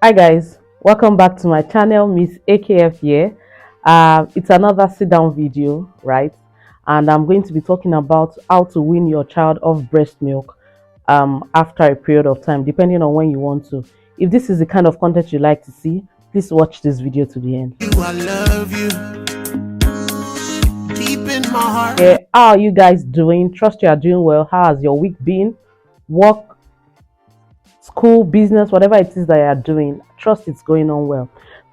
Hi guys, welcome back to my channel. Miss AKF here. It's another sit down video, right? And I'm going to be talking about how to wean your child off breast milk after a period of time, depending on when you want to. If this is the kind of content you like to see, please watch this video to the end. I love you deep in my heart. Yeah, how are you guys doing? Trust you are doing well. How has your week been? Work, school, business, whatever it is that you are doing, trust it's going on well.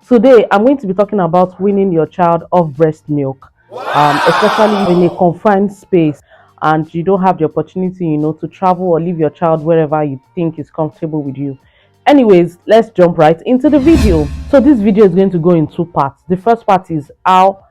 Today I'm going to be talking about weaning your child off breast milk, especially in a confined space and you don't have the opportunity to travel or leave your child wherever you think is comfortable with you. Anyways, let's jump right into the video. So this video is going to go in two parts. The first part is how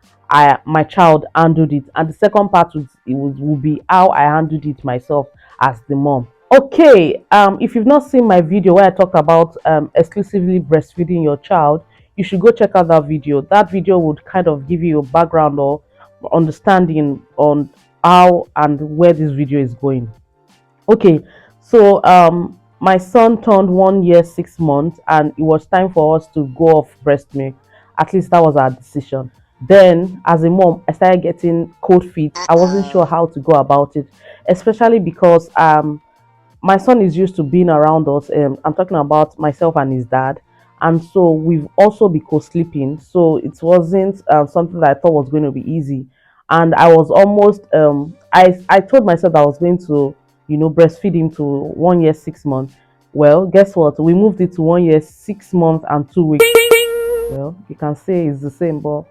my child handled it, and the second part will be how I handled it myself as the mom. Okay, if you've not seen my video where I talked about exclusively breastfeeding your child, you should go check out that video. That video would kind of give you a background or understanding on how and where this video is going. Okay, so my son turned 1 year 6 months and it was time for us to go off breast milk. At least that was our decision. Then as a mom, I started getting cold feet. I wasn't sure how to go about it, especially because my son is used to being around us. I'm talking about myself and his dad, and so we've also been co-sleeping. So it wasn't something that I thought was going to be easy, and I was almost I told myself I was going to breastfeed him to 1 year 6 months. Well, guess what? We moved it to 1 year 6 months and 2 weeks. Well, you can say it's the same, but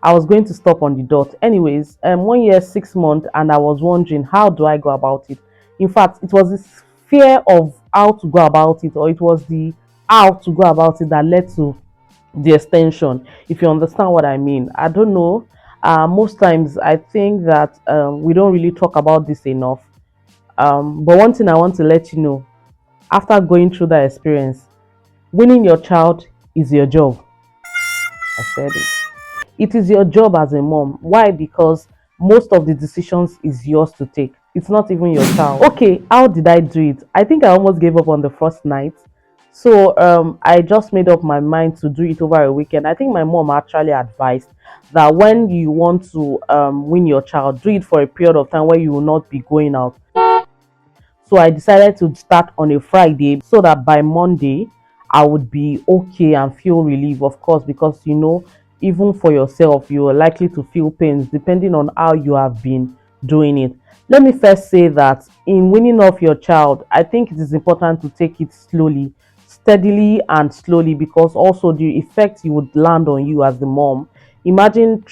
I was going to stop on the dot. Anyways, 1 year 6 months, and I was wondering how do I go about it. In fact, it was this fear of how to go about it, or it was the how to go about it that led to the extension. If you understand what I mean, I don't know. Most times, I think that we don't really talk about this enough. But one thing I want to let you know, after going through that experience, winning your child is your job. I said it. It is your job as a mom. Why? Because most of the decisions is yours to take. It's not even your child. Okay, how did I do it? I think I almost gave up on the first night. So I just made up my mind to do it over a weekend. I think my mom actually advised that when you want to win your child, do it for a period of time where you will not be going out. So I decided to start on a Friday so that by Monday I would be okay and feel relief, of course, because even for yourself, you are likely to feel pains depending on how you have been doing it. Let me first say that in weaning off your child, I think it is important to take it slowly, steadily, and slowly, because also the effect you would land on you as the mom. Imagine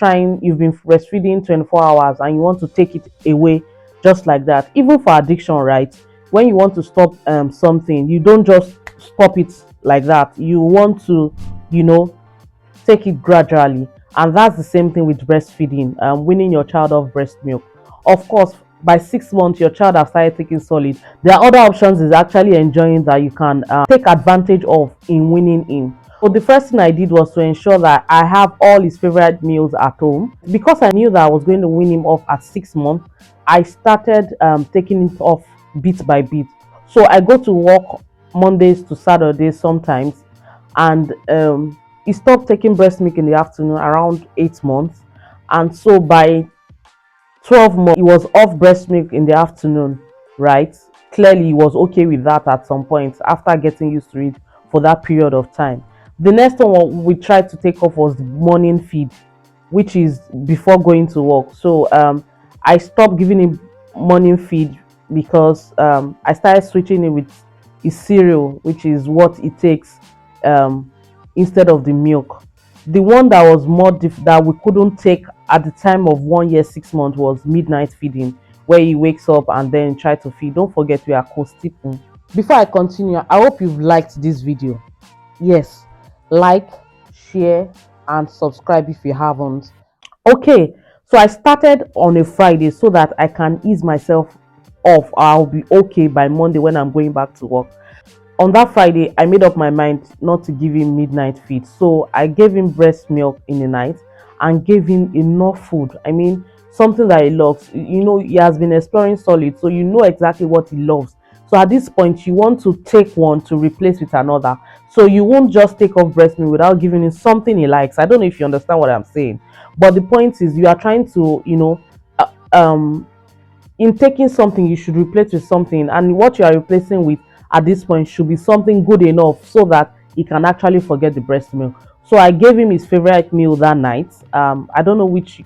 you've been breastfeeding 24 hours and you want to take it away just like that. Even for addiction, right? When you want to stop something, you don't just stop it like that. You want to, take it gradually, and that's the same thing with breastfeeding. Weaning your child off breast milk, of course, by 6 months your child has started taking solid. There are other options is actually enjoying that you can take advantage of in weaning him. So the first thing I did was to ensure that I have all his favorite meals at home. Because I knew that I was going to wean him off at 6 months, I started taking it off bit by bit. So I go to work Mondays to Saturdays sometimes, and he stopped taking breast milk in the afternoon around 8 months, and so by 12 months he was off breast milk in the afternoon, right? Clearly he was okay with that at some point after getting used to it for that period of time. The next one we tried to take off was the morning feed, which is before going to work. So I stopped giving him morning feed because I started switching it with his cereal, which is what it takes instead of the milk. The one that was more that we couldn't take at the time of 1 year 6 months was midnight feeding, where he wakes up and then try to feed. Don't forget we are co-sleeping. Before I continue, I hope you've liked this video. Yes, like, share, and subscribe if you haven't. Okay, so I started on a Friday so that I can ease myself off. I'll be okay by Monday when I'm going back to work. On that Friday, I made up my mind not to give him midnight feed. So I gave him breast milk in the night and gave him enough food. I mean, something that he loves. He has been exploring solid, so you know exactly what he loves. So at this point, you want to take one to replace with another. So you won't just take off breast milk without giving him something he likes. I don't know if you understand what I'm saying, but the point is, you are trying to, uh, um, in taking something, you should replace with something, and what you are replacing with at this point should be something good enough so that he can actually forget the breast milk. So I gave him his favorite meal that night. I don't know which,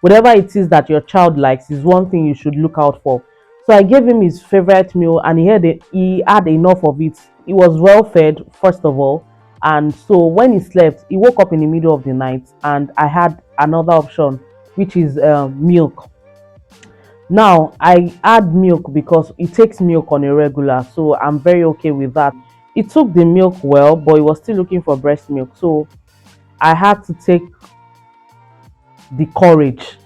whatever it is that your child likes is one thing you should look out for. So I gave him his favorite meal, and he had enough of it. He was well fed, first of all, and so when he slept, he woke up in the middle of the night, and I had another option, which is milk. Now I add milk because it takes milk on a regular, so I'm very okay with that. He took the milk well, but he was still looking for breast milk, so I had to take the courage.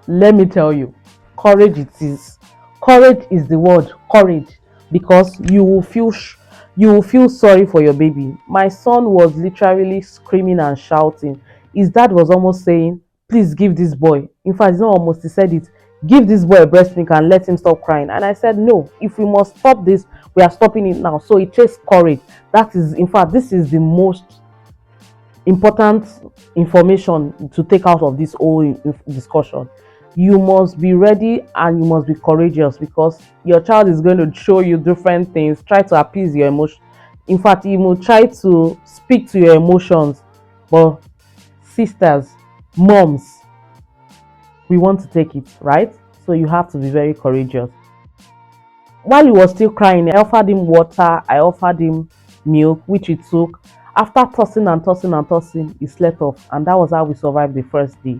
Let me tell you, courage it is. Courage is the word. Courage, because you will feel sorry for your baby. My son was literally screaming and shouting. His dad was almost saying, please give this boy, in fact, it's not almost, he said it, give this boy a breast milk and let him stop crying. And I said, no, if we must stop this, we are stopping it now. So it takes courage. That is, in fact, this is the most important information to take out of this whole discussion. You must be ready and you must be courageous, because your child is going to show you different things, try to appease your emotion. In fact, he will try to speak to your emotions. But sisters, moms, we want to take it, right? So you have to be very courageous. While he was still crying, I offered him water, I offered him milk, which he took. After tossing and tossing and tossing, he slept off, and that was how we survived the first day.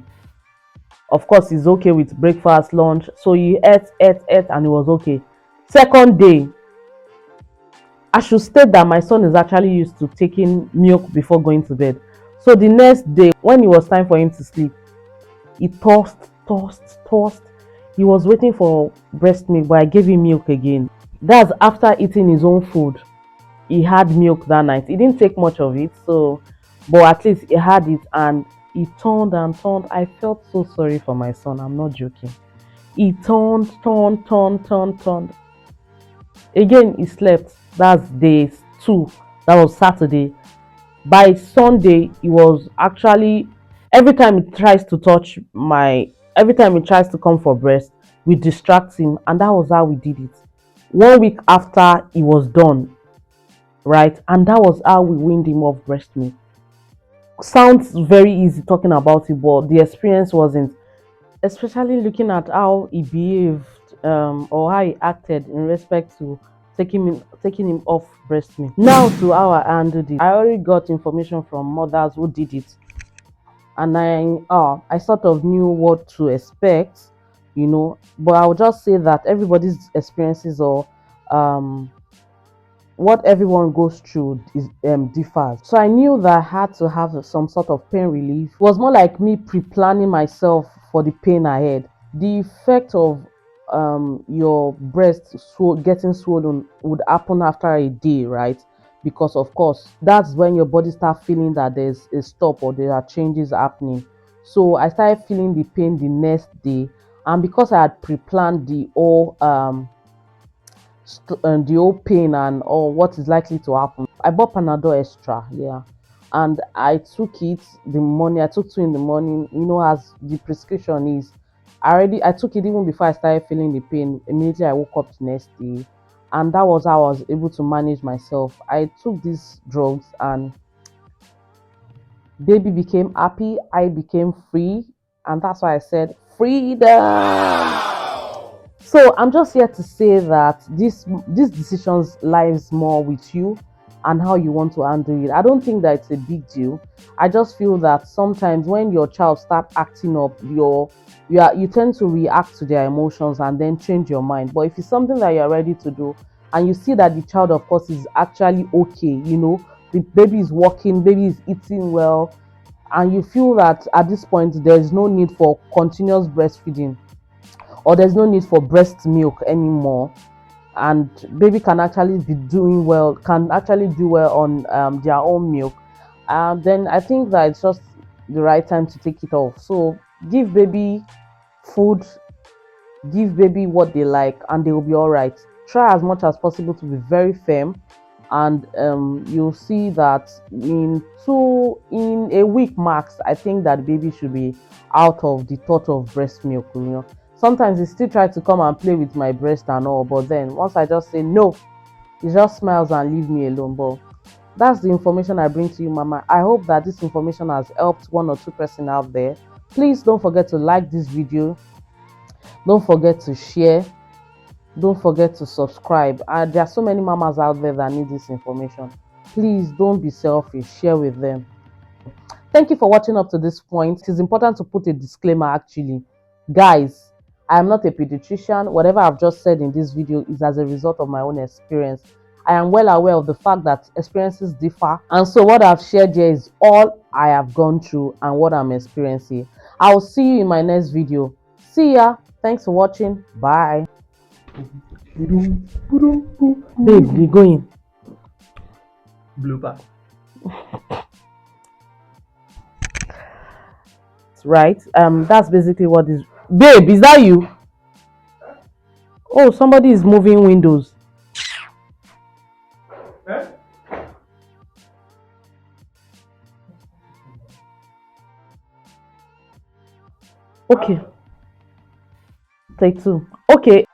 Of course, he's okay with breakfast, lunch, so he ate, and it was okay. Second day, I should state that my son is actually used to taking milk before going to bed. So the next day, when it was time for him to sleep, he tossed. He was waiting for breast milk, but I gave him milk again. That's after eating his own food. He had milk that night. He didn't take much of it, so but at least he had it, and he turned and turned. I felt so sorry for my son. I'm not joking. He turned. Again, he slept. That's day two. That was Saturday. By Sunday, he was actually, every time he tries to touch my, every time he tries to come for breast, we distract him, and that was how we did it. 1 week after he was done, right? And that was how we weaned him off breast milk. Sounds very easy talking about it, but the experience wasn't. Especially looking at how he behaved, or how he acted in respect to taking him off breast milk. Now to how I handled it. I already got information from mothers who did it, and I sort of knew what to expect. But I'll just say that everybody's experiences, or what everyone goes through is differs. So I knew that I had to have some sort of pain relief. It was more like me pre-planning myself for the pain ahead. The effect of your breast getting swollen would happen after a day, right? Because of course that's when your body starts feeling that there's a stop or there are changes happening. So I started feeling the pain the next day, and because I had pre-planned the whole pain and or what is likely to happen, I bought Panadol extra, yeah, and I took it the morning. I took two in the morning, as the prescription is. I took it even before I started feeling the pain. Immediately I woke up the next day, and that was how I was able to manage myself. I took these drugs, and baby became happy, I became free, and that's why I said freedom. So I'm just here to say that this decisions lies more with you and how you want to handle it. I don't think that it's a big deal. I just feel that sometimes when your child start acting up, you tend to react to their emotions and then change your mind. But if it's something that you're ready to do, and you see that the child, of course, is actually okay, the baby is walking, baby is eating well, and you feel that at this point there is no need for continuous breastfeeding, or there's no need for breast milk anymore, and baby can actually be doing well, can actually do well on their own milk, then I think that it's just the right time to take it off. So give baby food, give baby what they like, and they will be all right. try as much as possible to be very firm, and you'll see that in a week max, I think that baby should be out of the thought of breast milk. Sometimes he still try to come and play with my breast and all, but then once I just say no, he just smiles and leave me alone. But that's the information I bring to you, Mama. I hope that this information has helped one or two person out there. Please don't forget to like this video. Don't forget to share. Don't forget to subscribe. And there are so many mamas out there that need this information. Please don't be selfish. Share with them. Thank you for watching up to this point. It is important to put a disclaimer actually. Guys, I am not a pediatrician. Whatever I've just said in this video is as a result of my own experience. I am well aware of the fact that experiences differ. And so what I've shared here is all I have gone through and what I'm experiencing. I will see you in my next video. See ya. Thanks for watching. Bye. Babe, we going. Blooper. Right? That's basically what is. Babe, is that you? Oh, somebody is moving windows. Eh? Okay. Take two. Okay.